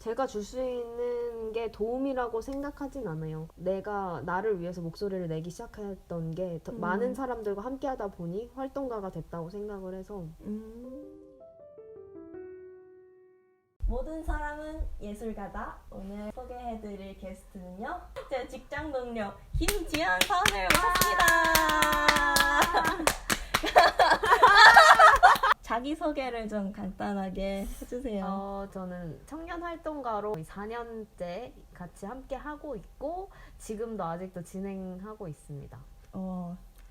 제가 줄 수 있는 게 도움이라고 생각하진 않아요. 내가 나를 위해서 목소리를 내기 시작했던 게 많은 사람들과 함께 하다 보니 활동가가 됐다고 생각을 해서 모든 사람은 예술가다. 오늘 소개해드릴 게스트는요, 제 직장 동료 김지연 사원을 모셨습니다. 자기소개를 좀 간단하게 해주세요. 저는 청년 활동가로 4년째 같이 함께 하고 있고 지금도 아직도 진행하고 있습니다.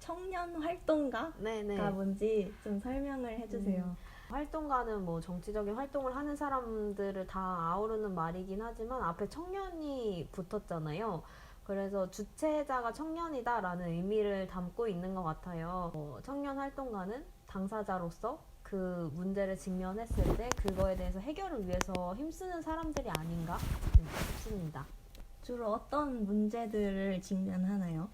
청년 활동가가 네네. 뭔지 좀 설명을 해주세요. 활동가는 뭐 정치적인 활동을 하는 사람들을 다 아우르는 말이긴 하지만 앞에 청년이 붙었잖아요. 그래서 주체자가 청년이다라는 의미를 담고 있는 것 같아요. 청년 활동가는 당사자로서 그 문제를 직면했을 때 그거에 대해서 해결을 위해서 힘쓰는 사람들이 아닌가 싶습니다. 주로 어떤 문제들을 직면하나요?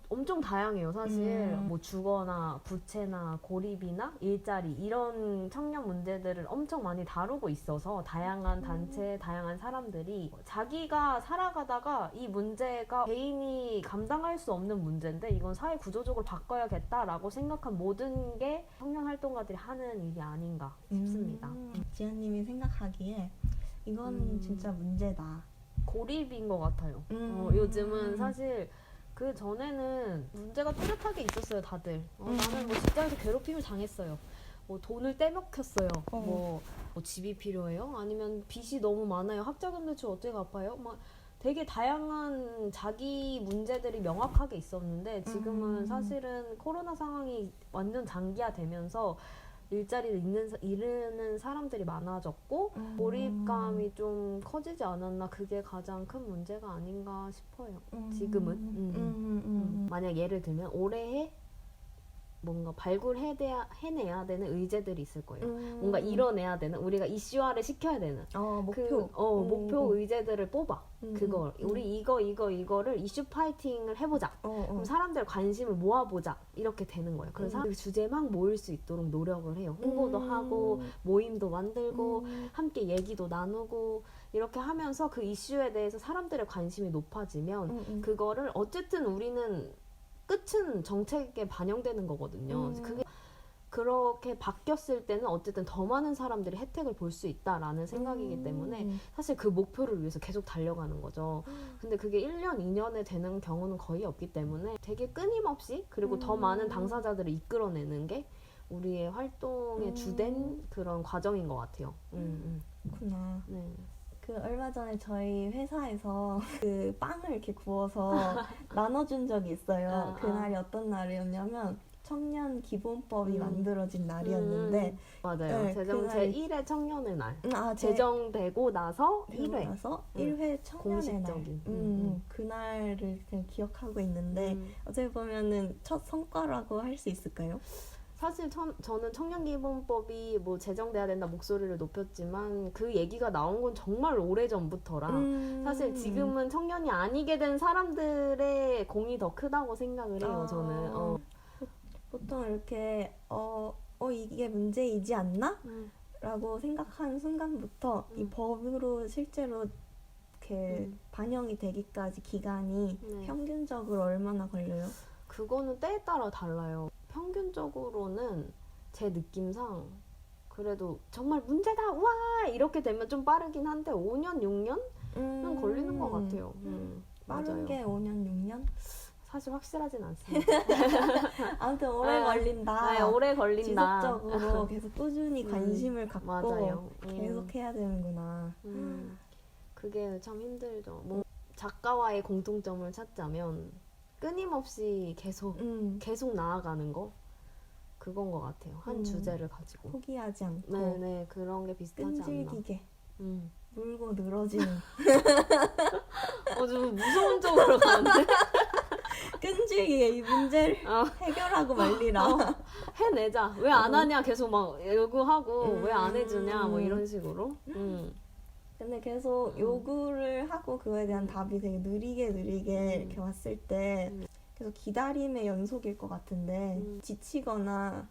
엄청 다양해요. 사실 뭐 주거나 부채나 고립이나 일자리 이런 청년 문제들을 엄청 많이 다루고 있어서 다양한 단체, 다양한 사람들이 자기가 살아가다가 이 문제가 개인이 감당할 수 없는 문제인데 이건 사회 구조적으로 바꿔야겠다라고 생각한 모든 게 청년 활동가들이 하는 일이 아닌가 싶습니다. 지연님이 생각하기에 이건 진짜 문제다. 고립인 것 같아요. 요즘은 사실 그 전에는 문제가 뚜렷하게 있었어요, 다들. 나는 뭐 직장에서 괴롭힘을 당했어요. 뭐 돈을 떼먹혔어요. 뭐 집이 필요해요? 아니면 빚이 너무 많아요. 학자금 대출 어떻게 갚아요? 막 되게 다양한 자기 문제들이 명확하게 있었는데 지금은 사실은 코로나 상황이 완전 장기화되면서 일자리를 잃는 사람들이 많아졌고 고립감이 좀 커지지 않았나. 그게 가장 큰 문제가 아닌가 싶어요. 지금은. 만약 예를 들면 올해에 뭔가 발굴해내야 되는 의제들이 있을 거예요. 뭔가 이뤄내야 되는, 우리가 이슈화를 시켜야 되는 목표 의제들을 뽑아. 그걸 우리 이거를 이슈 파이팅을 해보자. 그럼 사람들 관심을 모아보자. 이렇게 되는 거예요. 그래서 그 주제에 막 모일 수 있도록 노력을 해요. 홍보도 하고 모임도 만들고 함께 얘기도 나누고 이렇게 하면서 그 이슈에 대해서 사람들의 관심이 높아지면 그거를 어쨌든 우리는 끝은 정책에 반영되는 거거든요. 그게 그렇게 바뀌었을 때는 어쨌든 더 많은 사람들이 혜택을 볼 수 있다라는 생각이기 때문에 사실 그 목표를 위해서 계속 달려가는 거죠. 근데 그게 1년, 2년에 되는 경우는 거의 없기 때문에 되게 끊임없이 그리고 더 많은 당사자들을 이끌어내는 게 우리의 활동의 주된 그런 과정인 것 같아요. 그렇구나. 네. 그 얼마 전에 저희 회사에서 그 빵을 이렇게 구워서 나눠준 적이 있어요. 그날이 어떤 날이었냐면 청년 기본법이 만들어진 날이었는데 맞아요. 네, 제 1회 청년의 날. 네. 제정되고 나서 1회. 나서 1회 청년의 공식적인. 날. 그날을 그냥 기억하고 있는데 어떻게 보면은 첫 성과라고 할 수 있을까요? 사실 저는 청년기본법이 뭐 제정돼야 된다 목소리를 높였지만 그 얘기가 나온 건 정말 오래전부터라 사실 지금은 청년이 아니게 된 사람들의 공이 더 크다고 생각을 해요. 저는 보통 이렇게 이게 문제이지 않나? 라고 생각하는 순간부터 이 법으로 실제로 이렇게 반영이 되기까지 기간이 평균적으로 얼마나 걸려요? 그거는 때에 따라 달라요. 평균적으로는 제 느낌상 그래도 정말 문제다! 와! 이렇게 되면 좀 빠르긴 한데 5년, 6년은 걸리는 것 같아요. 빠른 맞아요. 게 5년, 6년? 사실 확실하진 않습니다. 아무튼 오래 걸린다. 네, 오래 걸린다. 지속적으로 계속 꾸준히 관심을 갖고 맞아요. 계속 해야 되는구나. 그게 참 힘들죠. 뭐 작가와의 공통점을 찾자면 끊임없이 계속 나아가는 거 그건 것 같아요. 한 주제를 가지고 포기하지 않고 네네 그런 게 비슷하지 않나. 끈질기게 물고 늘어지는 좀 무서운 쪽으로 가는데 끈질기게 이 문제를 해결하고 말리라. 해내자. 왜 안 하냐 계속 막 요구하고 왜 안 해주냐 뭐 이런 식으로. 근데 계속 요구를 하고 그거에 대한 답이 되게 느리게 이렇게 왔을 때 계속 기다림의 연속일 것 같은데 지치거나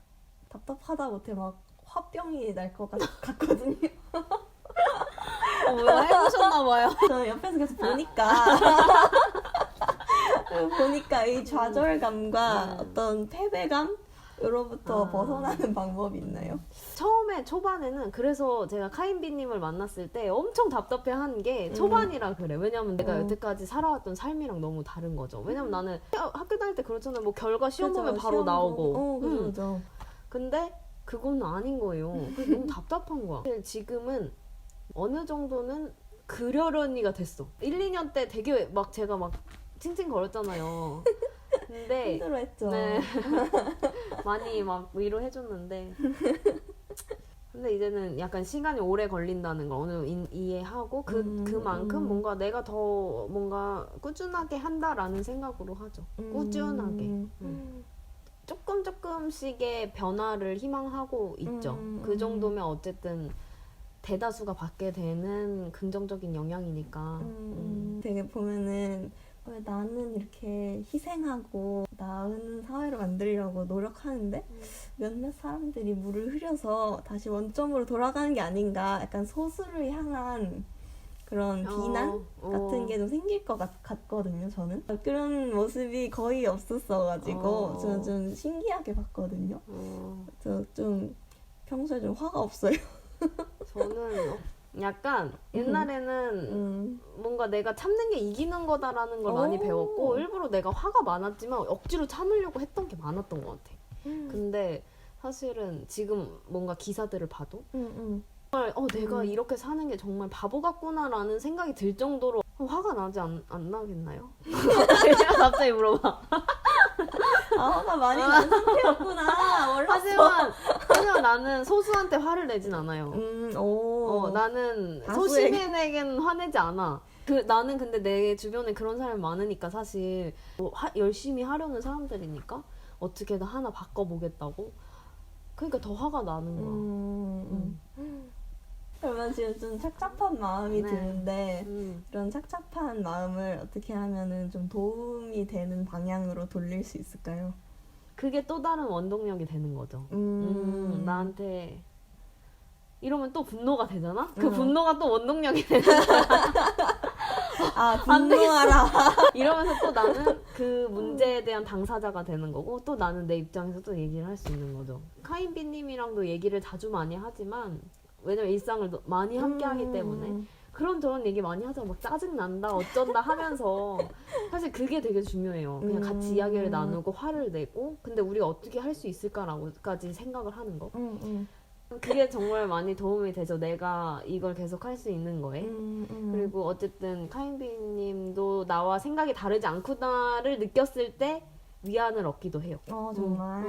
답답하다 못해 막 화병이 날 것 같거든요. 뭐야, 해보셨나봐요. 저는 옆에서 계속 보니까 이 좌절감과 어떤 패배감으로부터 벗어나는 방법이 있나요? 처음에 초반에는 그래서 제가 카인비님을 만났을 때 엄청 답답해한 게 초반이라 그래. 왜냐면 내가 여태까지 살아왔던 삶이랑 너무 다른 거죠. 왜냐면 나는 학교 다닐 때 그렇잖아요. 뭐 결과 시험 보면 바로 시험 나오고. 그죠. 근데 그건 아닌 거예요. 그래서 너무 답답한 거야. 지금은 어느 정도는 그러려니가 됐어. 1, 2년 때 되게 막 제가 막 칭칭거렸잖아요. 근데 힘들어했죠. 네. 많이 막 위로해줬는데 근데 이제는 약간 시간이 오래 걸린다는 걸 어느 이해하고 그만큼 뭔가 내가 더 뭔가 꾸준하게 한다라는 생각으로 하죠. 꾸준하게. 조금씩의 변화를 희망하고 있죠. 그 정도면 어쨌든 대다수가 받게 되는 긍정적인 영향이니까. 되게 보면은 왜 나는 이렇게 희생하고 나은 사회를 만들려고 노력하는데 몇몇 사람들이 물을 흐려서 다시 원점으로 돌아가는 게 아닌가, 약간 소수를 향한 그런 비난 같은 게 좀 생길 것 같거든요, 저는. 그런 모습이 거의 없었어가지고 저는 좀 신기하게 봤거든요. 저 좀 평소에 좀 화가 없어요. 저는 약간 옛날에는 뭔가 내가 참는 게 이기는 거다라는 걸 많이 배웠고 일부러 내가 화가 많았지만 억지로 참으려고 했던 게 많았던 것 같아. 근데 사실은 지금 뭔가 기사들을 봐도 정말 내가 이렇게 사는 게 정말 바보 같구나라는 생각이 들 정도로 화가 나지 않 나겠나요? 갑자기 물어봐. 화가 많이 난 상태였구나. 하지만 나는 소수한테 화를 내진 않아요. 나는 소시민에겐 화내지 않아. 나는 근데 내 주변에 그런 사람이 많으니까 사실 뭐 열심히 하려는 사람들이니까 어떻게든 하나 바꿔보겠다고. 그러니까 더 화가 나는 거야. 그러면 지금 좀 착잡한 마음이 드는데 이런 착잡한 마음을 어떻게 하면은 좀 도움이 되는 방향으로 돌릴 수 있을까요? 그게 또 다른 원동력이 되는 거죠. 나한테 이러면 또 분노가 되잖아? 그 분노가 또 원동력이 되는 거야. 분노하라. 이러면서 또 나는 그 문제에 대한 당사자가 되는 거고 또 나는 내 입장에서 또 얘기를 할 수 있는 거죠. 카인비님이랑도 얘기를 자주 많이 하지만 왜냐면 일상을 많이 함께 하기 때문에 그런저런 얘기 많이 하죠. 막 짜증난다 어쩐다 하면서 사실 그게 되게 중요해요. 그냥 같이 이야기를 나누고 화를 내고 근데 우리가 어떻게 할 수 있을까라고까지 생각을 하는 거. 그게 정말 많이 도움이 되죠. 내가 이걸 계속 할 수 있는 거에. 그리고 어쨌든 카인비님도 나와 생각이 다르지 않구나를 느꼈을 때 위안을 얻기도 해요. 정말.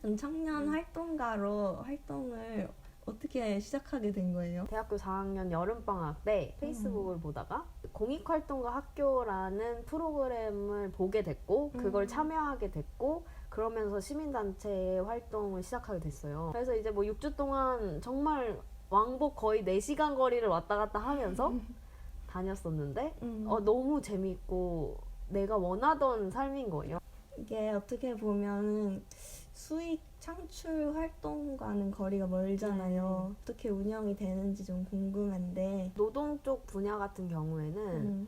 그럼 청년 활동가로 활동을 어떻게 시작하게 된 거예요? 대학교 4학년 여름방학 때 페이스북을 보다가 공익활동가 학교라는 프로그램을 보게 됐고 그걸 참여하게 됐고 그러면서 시민단체의 활동을 시작하게 됐어요. 그래서 이제 뭐 6주 동안 정말 왕복 거의 4시간 거리를 왔다 갔다 하면서 다녔었는데 너무 재밌고 내가 원하던 삶인 거예요. 이게 어떻게 보면 수익 창출 활동과는 거리가 멀잖아요. 어떻게 운영이 되는지 좀 궁금한데 노동 쪽 분야 같은 경우에는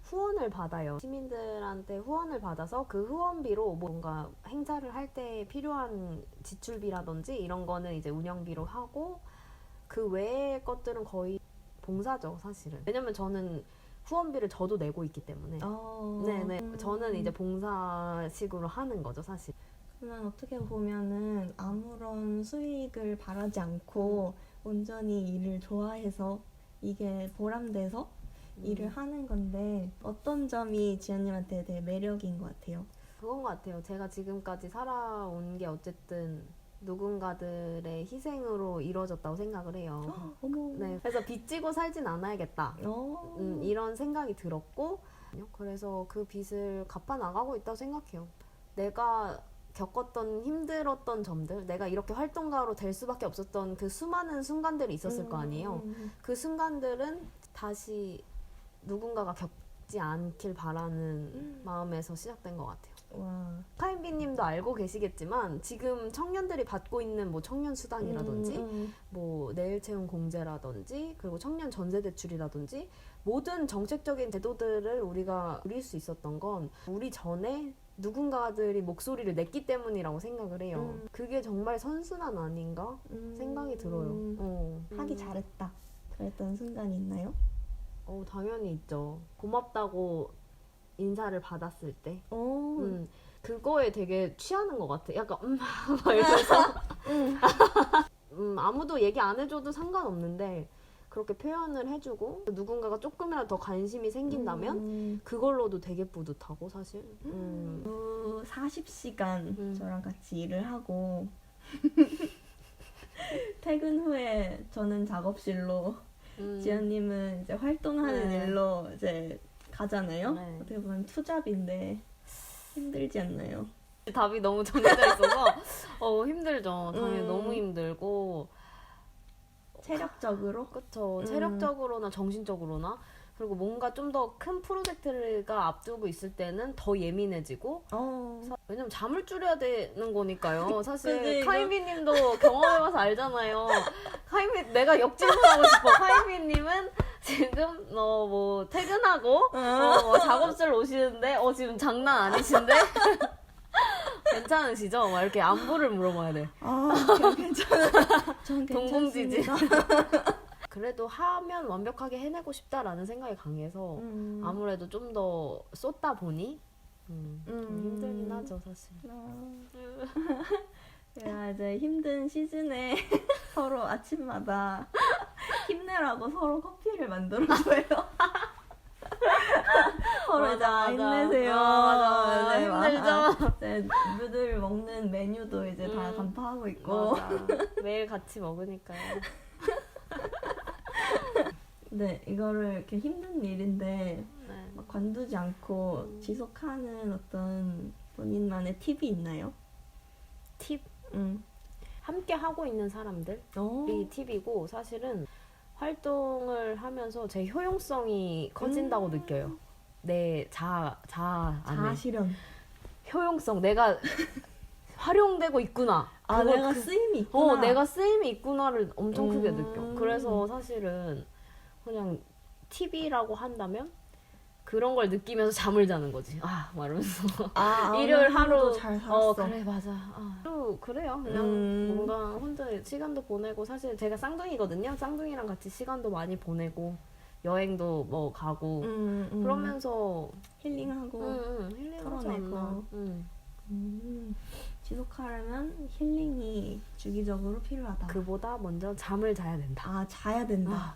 후원을 받아요. 시민들한테 후원을 받아서 그 후원비로 뭔가 행사를 할 때 필요한 지출비라든지 이런 거는 이제 운영비로 하고 그 외의 것들은 거의 봉사죠, 사실은. 왜냐면 저는 후원비를 저도 내고 있기 때문에. 네네. 저는 이제 봉사식으로 하는 거죠, 사실. 그러면 어떻게 보면은 아무런 수익을 바라지 않고 온전히 일을 좋아해서 이게 보람돼서 일을 하는 건데 어떤 점이 지연님한테 되게 매력인 것 같아요? 그건 것 같아요. 제가 지금까지 살아온 게 어쨌든 누군가들의 희생으로 이루어졌다고 생각을 해요. 네, 그래서 빚지고 살진 않아야겠다. 이런 생각이 들었고 그래서 그 빚을 갚아 나가고 있다고 생각해요. 내가 겪었던 힘들었던 점들, 내가 이렇게 활동가로 될 수밖에 없었던 그 수많은 순간들이 있었을 거 아니에요. 그 순간들은 다시 누군가가 겪지 않길 바라는 마음에서 시작된 것 같아요. 와. 카인비님도 알고 계시겠지만 지금 청년들이 받고 있는 뭐 청년 수당이라든지 뭐 내일 채용 공제라든지 그리고 청년 전세 대출이라든지 모든 정책적인 제도들을 우리가 누릴 수 있었던 건 우리 전에 누군가들이 목소리를 냈기 때문이라고 생각을 해요. 그게 정말 선순환 아닌가 생각이 들어요. 하기 잘했다. 그랬던 순간이 있나요? 당연히 있죠. 고맙다고 인사를 받았을 때. 그거에 되게 취하는 것 같아. 약간 막 이러면서 아무도 얘기 안 해줘도 상관없는데 그렇게 표현을 해주고 누군가가 조금이라도 더 관심이 생긴다면 그걸로도 되게 뿌듯하고 사실. 40시간 저랑 같이 일을 하고 퇴근 후에 저는 작업실로 지연님은 이제 활동하는 일로 이제 가잖아요. 네. 어떻게 보면 투잡인데 힘들지 않나요? 답이 너무 정해져 있어서 힘들죠. 당연히 너무 힘들고 체력적으로? 그쵸. 체력적으로나 정신적으로나 그리고 뭔가 좀 더 큰 프로젝트가 앞두고 있을 때는 더 예민해지고 왜냐면 잠을 줄여야 되는 거니까요. 사실 카이미님도 경험해봐서 알잖아요. 내가 역질문하고 싶어. 카이미님은 지금 뭐 퇴근하고 작업실 오시는데 지금 장난 아니신데? 괜찮으시죠? 막 이렇게 안부를 물어봐야 돼. 괜찮아요. 전 동공지진. 그래도 하면 완벽하게 해내고 싶다라는 생각이 강해서 아무래도 좀 더 쏟다 보니 좀 힘들긴 하죠, 사실. 제가 이제 힘든 시즌에 서로 아침마다 힘내라고 서로 커피를 만들어줘요. 서로 이제 힘내세요. 맞아. 힘들죠. 이제 늘 먹는 메뉴도 이제 다 간파하고 있고. 맞아. 매일 같이 먹으니까요. 네, 이거를 이렇게 힘든 일인데 막 관두지 않고 지속하는 어떤 본인만의 팁이 있나요? 팁? 함께 하고 있는 사람들이 팁이고 사실은 활동을 하면서 제 효용성이 커진다고 느껴요. 내 자아실현. 효용성, 내가 활용되고 있구나. 내가 쓰임이 있구나. 내가 쓰임이 있구나를 엄청 크게 느껴. 그래서 사실은 그냥 팁이라고 한다면 그런 걸 느끼면서 잠을 자는 거지. 말하면서 일요일 하루 잘 살았어. 그래 맞아. 그래요. 그냥 뭔가 혼자 시간도 보내고 사실 제가 쌍둥이거든요. 쌍둥이랑 같이 시간도 많이 보내고 여행도 뭐 가고 그러면서 힐링하고 힐링하지 않나. 지속하려면 힐링이 주기적으로 필요하다. 그보다 먼저 잠을 자야 된다. 자야 된다.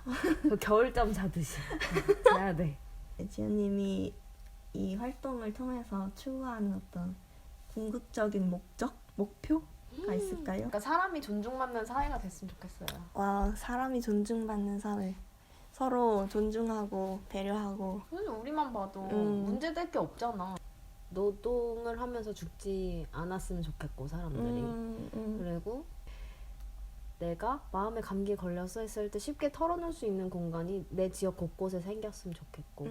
겨울잠 자듯이 자야 돼. 지연님이 이 활동을 통해서 추구하는 어떤 궁극적인 목표가 있을까요? 그러니까 사람이 존중받는 사회가 됐으면 좋겠어요. 와, 사람이 존중받는 사회. 서로 존중하고 배려하고. 사실 우리만 봐도 문제될 게 없잖아. 노동을 하면서 죽지 않았으면 좋겠고 사람들이. 그리고 내가 마음에 감기에 걸려서 했을 때 쉽게 털어놓을 수 있는 공간이 내 지역 곳곳에 생겼으면 좋겠고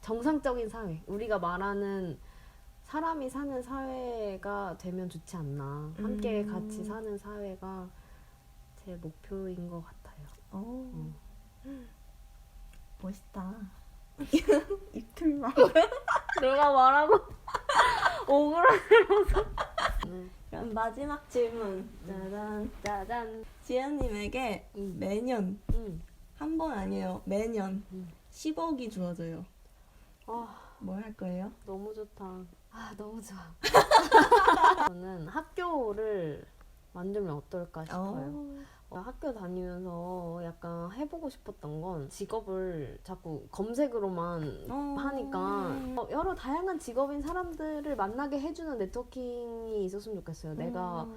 정상적인 사회, 우리가 말하는 사람이 사는 사회가 되면 좋지 않나. 함께 같이 사는 사회가 제 목표인 것 같아요. 멋있다. 입틀만. 내가 말하고 오그라들어서. 그럼 마지막 질문. 짜잔. 지연님에게 매년 한 번 아니에요. 매년 10억이 주어져요. 뭘 할 거예요? 너무 좋다. 너무 좋아. 저는 학교를 만들면 어떨까 싶어요. 학교 다니면서 약간 해보고 싶었던 건 직업을 자꾸 검색으로만 하니까 여러 다양한 직업인 사람들을 만나게 해주는 네트워킹이 있었으면 좋겠어요. 내가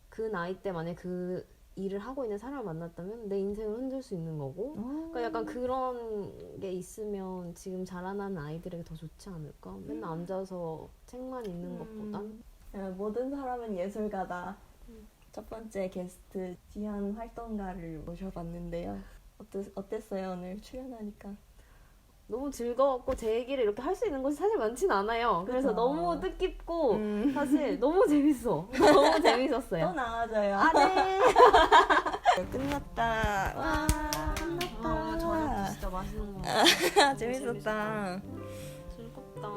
그 나이 때 만약에 그 일을 하고 있는 사람을 만났다면 내 인생을 흔들 수 있는 거고 그러니까 약간 그런 게 있으면 지금 자라나는 아이들에게 더 좋지 않을까? 맨날 앉아서 책만 읽는 것보단 모든 사람은 예술가다. 첫 번째 게스트 지연 활동가를 모셔봤는데요. 어땠어요 오늘 출연하니까? 너무 즐거웠고 제 얘기를 이렇게 할 수 있는 곳이 사실 많진 않아요. 그래서 그쵸. 너무 뜻깊고 사실 너무 재밌어. 너무 재밌었어요. 또 나와줘요. 아, 네. 끝났다. 와, 끝났다. 저녁 진짜 맛있는 거. 재밌었다. 즐겁다.